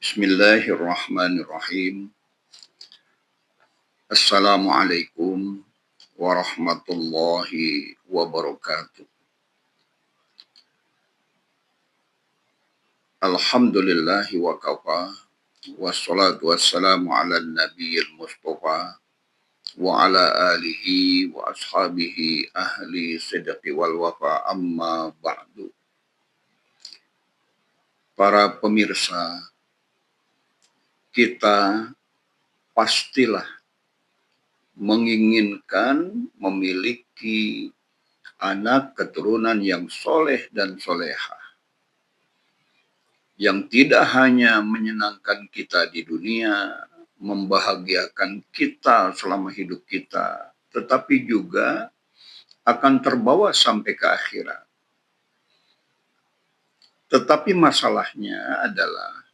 Bismillahirrahmanirrahim. Assalamualaikum warahmatullahi wabarakatuh. Alhamdulillahi wa kafa. Wassalatu wassalamu ala nabiyil mustafa wa ala alihi wa ashabihi ahli sidqi wal wafa amma ba'du. Para pemirsa, kita pastilah menginginkan memiliki anak keturunan yang soleh dan soleha, yang tidak hanya menyenangkan kita di dunia, membahagiakan kita selama hidup kita, tetapi juga akan terbawa sampai ke akhirat. Tetapi masalahnya adalah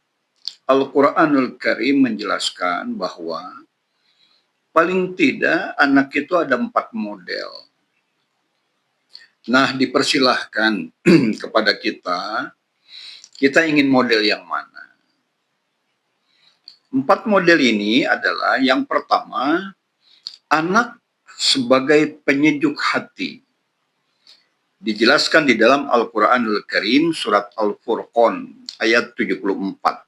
Al-Quranul Karim menjelaskan bahwa paling tidak anak itu ada 4 model. Nah, dipersilahkan kepada kita ingin model yang mana. 4 model ini adalah yang pertama, anak sebagai penyejuk hati. Dijelaskan di dalam Al-Quranul Karim surat Al-Furqan ayat 74.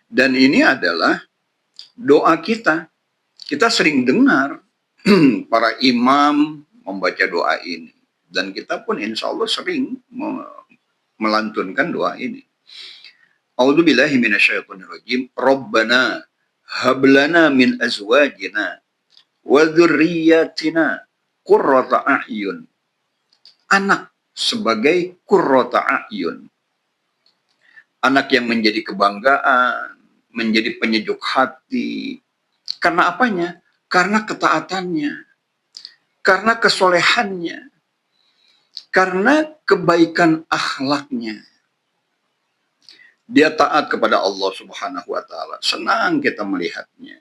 Dan ini adalah doa kita. Kita sering dengar para imam membaca doa ini. Dan kita pun insya Allah sering melantunkan doa ini. A'udzubillahi minasyaitonirrajim. Rabbana hablana min azwajina wa dzurriyyatina qurrata a'yun. Anak sebagai qurrata a'yun. Anak yang menjadi kebanggaan, menjadi penyejuk hati. Karena apanya? Karena ketaatannya, karena kesolehannya, karena kebaikan akhlaknya. Dia taat kepada Allah Subhanahu wa Ta'ala. Senang kita melihatnya.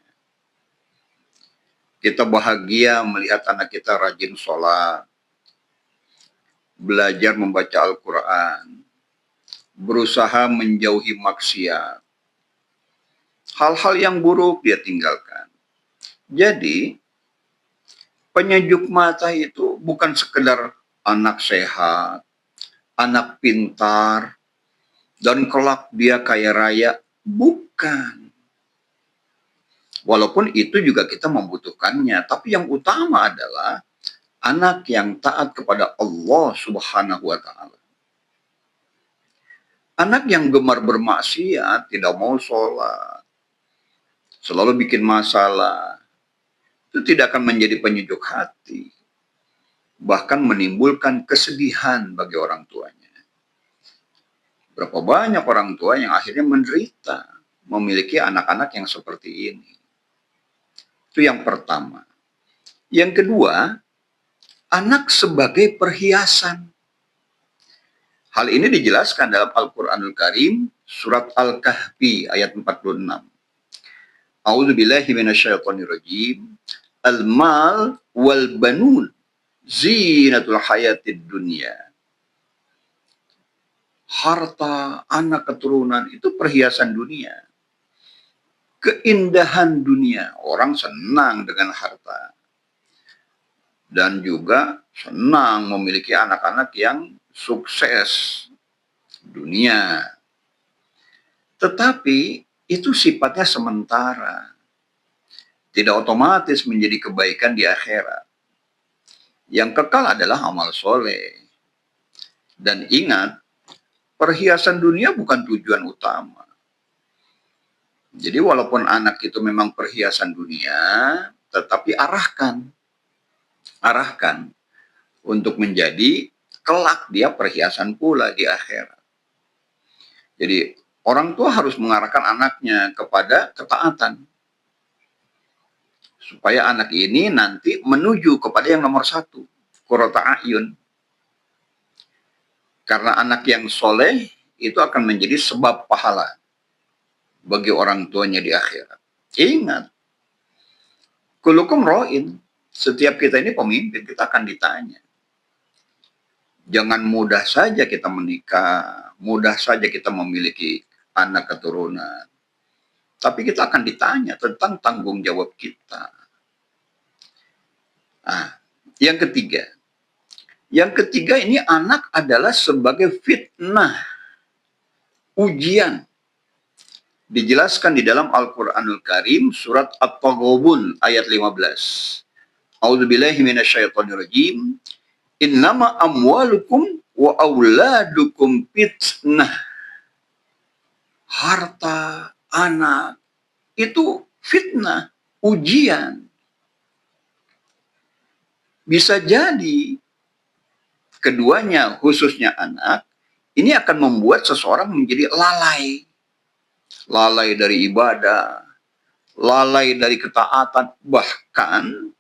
Kita bahagia melihat anak kita rajin sholat, belajar membaca Al-Quran, berusaha menjauhi maksiat. Hal-hal yang buruk dia tinggalkan. Jadi, penyejuk mata itu bukan sekedar anak sehat, anak pintar, dan kelak dia kaya raya. Bukan. Walaupun itu juga kita membutuhkannya. Tapi yang utama adalah anak yang taat kepada Allah Subhanahu wa Ta'ala. Anak yang gemar bermaksiat, tidak mau sholat, selalu bikin masalah, itu tidak akan menjadi penyejuk hati. Bahkan menimbulkan kesedihan bagi orang tuanya. Berapa banyak orang tua yang akhirnya menderita memiliki anak-anak yang seperti ini. Itu yang pertama. Yang kedua, anak sebagai perhiasan. Hal ini dijelaskan dalam Al-Quranul Karim, surat Al-Kahfi ayat 46. A'udzubillahi minasyaitonirrajim. Al-mal wal banun zinatul hayatid dunya. Harta, anak keturunan itu perhiasan dunia. Keindahan dunia. Orang senang dengan harta. Dan juga senang memiliki anak-anak yang sukses dunia. Tetapi itu sifatnya sementara. Tidak otomatis menjadi kebaikan di akhirat. Yang kekal adalah amal soleh. Dan ingat, perhiasan dunia bukan tujuan utama. Jadi walaupun anak itu memang perhiasan dunia, tetapi arahkan untuk menjadi kelak dia perhiasan pula di akhirat. Jadi orang tua harus mengarahkan anaknya kepada ketaatan. Supaya anak ini nanti menuju kepada yang nomor 1, qurrata a'yun. Karena anak yang soleh itu akan menjadi sebab pahala bagi orang tuanya di akhirat. Ingat, kulukum ro'in. Setiap kita ini pemimpin, kita akan ditanya. Jangan mudah saja kita menikah, mudah saja kita memiliki anak keturunan. Tapi kita akan ditanya tentang tanggung jawab kita. Nah, yang ketiga. Yang ketiga ini anak adalah sebagai fitnah, ujian. Dijelaskan di dalam Al-Quranul Karim surat At-Taghabun ayat 15. A'udzubillahi minasyaitonirrajim. Innama amwalukum wa auladukum fitnah. Harta, anak, itu fitnah, ujian. Bisa jadi keduanya, khususnya anak, ini akan membuat seseorang menjadi lalai. Lalai dari ibadah, lalai dari ketaatan, bahkan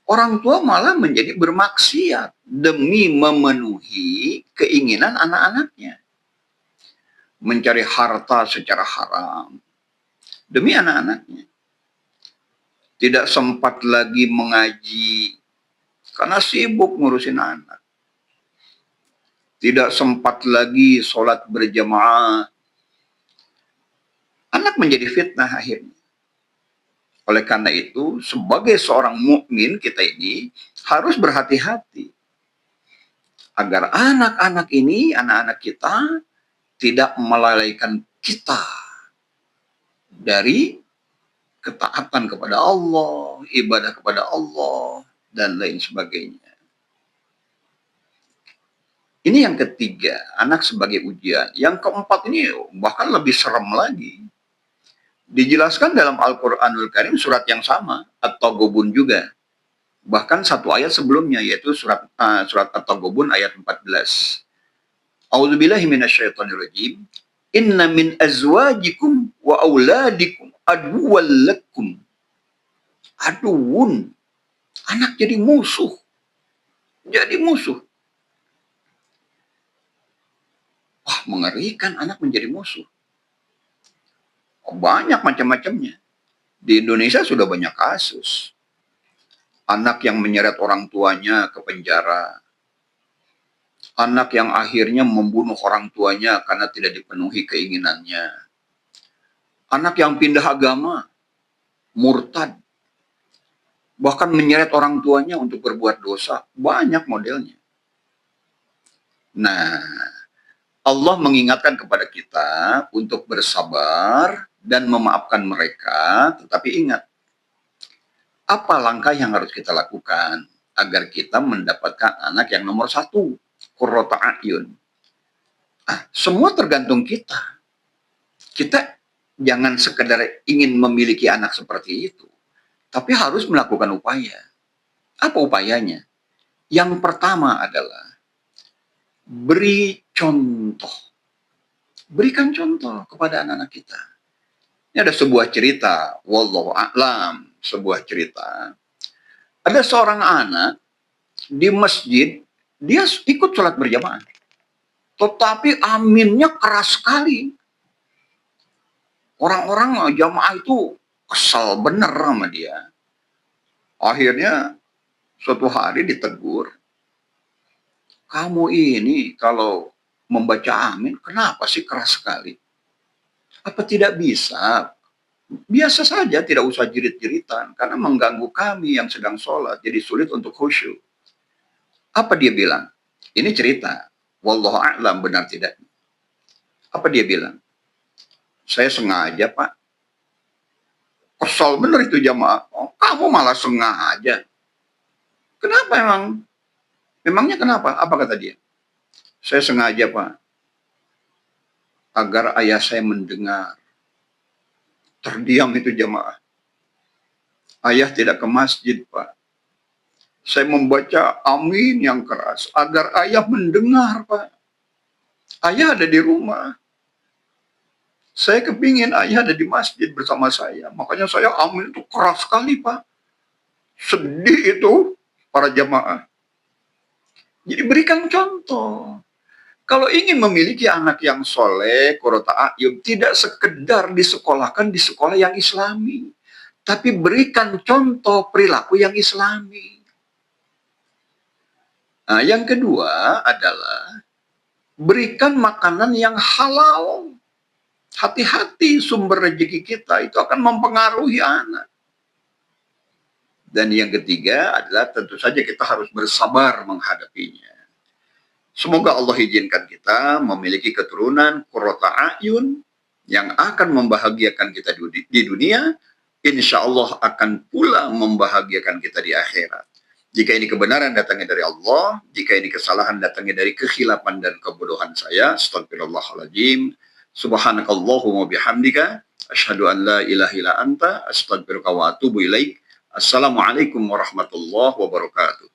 orang tua malah menjadi bermaksiat demi memenuhi keinginan anak-anaknya. Mencari harta secara haram demi anak-anaknya. Tidak sempat lagi mengaji karena sibuk ngurusin anak. Tidak sempat lagi sholat berjamaah. Anak menjadi fitnah akhirnya. Oleh karena itu, sebagai seorang mukmin kita ini harus berhati-hati agar anak-anak ini, anak-anak kita tidak melalaikan kita dari ketaatan kepada Allah, ibadah kepada Allah, dan lain sebagainya. Ini yang ketiga, anak sebagai ujian. Yang keempat ini bahkan lebih serem lagi. Dijelaskan dalam Al-Quranul Karim surat yang sama, At-Taghabun juga. Bahkan satu ayat sebelumnya, yaitu surat At-Taghabun ayat 14. A'udzubillahi minasyaitonirrajim. Inna min azwajikum wa auladikum aduwwal lakum. Aduun. Anak jadi musuh. Jadi musuh. Wah, mengerikan anak menjadi musuh. Banyak macam-macamnya. Di Indonesia sudah banyak kasus. Anak yang menyeret orang tuanya ke penjara. Anak yang akhirnya membunuh orang tuanya karena tidak dipenuhi keinginannya. Anak yang pindah agama, murtad. Bahkan menyeret orang tuanya untuk berbuat dosa. Banyak modelnya. Nah, Allah mengingatkan kepada kita untuk bersabar dan memaafkan mereka, tetapi ingat, apa langkah yang harus kita lakukan agar kita mendapatkan anak yang nomor satu, qurrata a'yun. Semua tergantung kita. Kita jangan sekedar ingin memiliki anak seperti itu, tapi harus melakukan upaya. Apa upayanya? Yang pertama adalah beri contoh. Berikan contoh kepada anak-anak kita. Ini ada sebuah cerita, wallahu a'lam, sebuah cerita. Ada seorang anak di masjid, dia ikut sholat berjamaah. Tetapi aminnya keras sekali. Orang-orang jamaah itu kesal bener sama dia. Akhirnya suatu hari ditegur, kamu ini kalau membaca amin, kenapa sih keras sekali? Apa tidak bisa? Biasa saja, tidak usah jerit-jeritan, karena mengganggu kami yang sedang sholat, jadi sulit untuk khusyuk. Apa dia bilang? Ini cerita, wallahu a'lam benar tidak. Apa dia bilang? Saya sengaja, Pak. Kesal bener itu jamaah. Oh, kamu malah sengaja. Kenapa emang? Memangnya kenapa? Apa kata dia? Saya sengaja, Pak, agar ayah saya mendengar. Terdiam itu jamaah. Ayah tidak ke masjid, Pak. Saya membaca amin yang keras agar ayah mendengar, Pak. Ayah ada di rumah. Saya kepingin ayah ada di masjid bersama saya. Makanya saya amin itu keras sekali, Pak. Sedih itu para jamaah. Jadi berikan contoh. Kalau ingin memiliki anak yang soleh, qurrata a'yun, tidak sekedar disekolahkan di sekolah yang islami, tapi berikan contoh perilaku yang islami. Nah, yang kedua adalah berikan makanan yang halal. hati-hati sumber rezeki kita itu akan mempengaruhi anak. Dan yang ketiga adalah tentu saja kita harus bersabar menghadapinya. Semoga Allah izinkan kita memiliki keturunan qurrata a'yun yang akan membahagiakan kita di dunia, insya Allah akan pula membahagiakan kita di akhirat. Jika ini kebenaran datangnya dari Allah, jika ini kesalahan datangnya dari kekhilapan dan kebodohan saya, astagfirullahaladzim, subhanakallahumma bihamdika, asyhadu an la ilaha illa anta, astagfiruka wa atubu ilaik. Assalamualaikum warahmatullahi wabarakatuh.